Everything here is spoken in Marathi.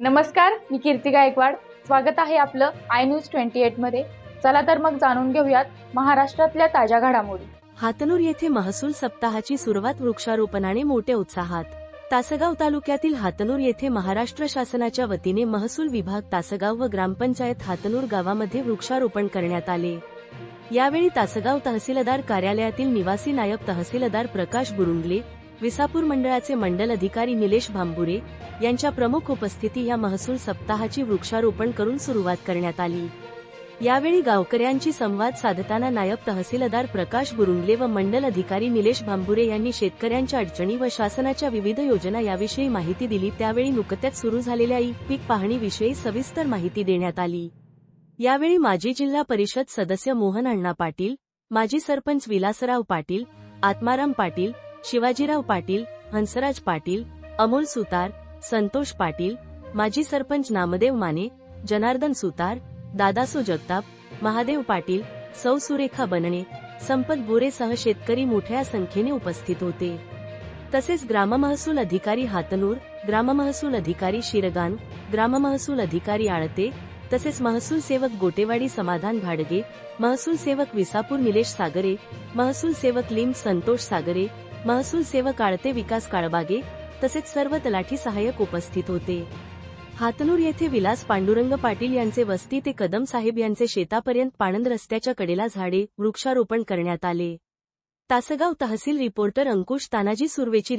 नमस्कार, मी कीर्ती गायकवाड. स्वागत आहे आपलं आय न्यूज 28 मध्ये. चला तर मग जाणून घेऊयात महाराष्ट्रातल्या ताज्या घडामोडी. हातनूर येथे महसूल सप्ताहाची सुरुवात वृक्षारोपणाने मोठ्या उत्साहात. तासगाव तालुक्यातील हातनूर येथे महाराष्ट्र शासनाच्या वतीने महसूल विभाग तासगाव व ग्रामपंचायत हातनूर गावामध्ये वृक्षारोपण करण्यात आले. यावेळी तासगाव तहसीलदार कार्यालयातील निवासी नायब तहसीलदार प्रकाश बुरुंगले, विसापूर मंडळाचे मंडल अधिकारी निलेश भांबुरे यांच्या प्रमुख उपस्थिती या महसूल सप्ताहाची वृक्षारोपण करून सुरुवात करण्यात आली. यावेळी गावकऱ्यांची संवाद साधताना नायब तहसीलदार प्रकाश बुरुंगले व मंडल अधिकारी निलेश भांबुरे यांनी शेतकऱ्यांच्या अडचणी व शासनाच्या विविध योजना याविषयी माहिती दिली. त्यावेळी नुकत्याच सुरू झालेल्या पीक पाहणीविषयी सविस्तर माहिती देण्यात आली. यावेळी माजी जिल्हा परिषद सदस्य मोहन अण्णा पाटील, माजी सरपंच विलासराव पाटील, आत्माराम पाटील, शिवाजीराव पाटील, हंसराज पाटील, अमोल सुतार, संतोष पाटील, माजी सरपंच नामदेव माने, जनार्दन सुतार, दादासो जगताप, महादेव पाटील, सौ सुरेखा बनणे, संपत बोरेसह शेतकरी मोठ्या संख्येने उपस्थित होते. तसेच ग्राममहसूल अधिकारी हातनूर, ग्राममहसूल अधिकारी शिरगान, ग्राममहसूल अधिकारी आळते, तसेच महसूल सेवक गोटेवाडी समाधान भाडगे, महसूल सेवक विसापूर निलेश सागरे, महसूल सेवक लिंब संतोष सागरे, महसूल सेवक आळते विकास काळबागे तसेच सर्व तलाठी सहाय्यक उपस्थित होते. हातनूर येथे विलास पांडुरंग पाटील यांचे वस्ती ते कदम साहेब यांचे शेतापर्यंत पाणंद रस्त्याच्या कडेला झाडे वृक्षारोपण करण्यात आले. तासगाव तहसील रिपोर्टर अंकुश तानाजी सुर्वेची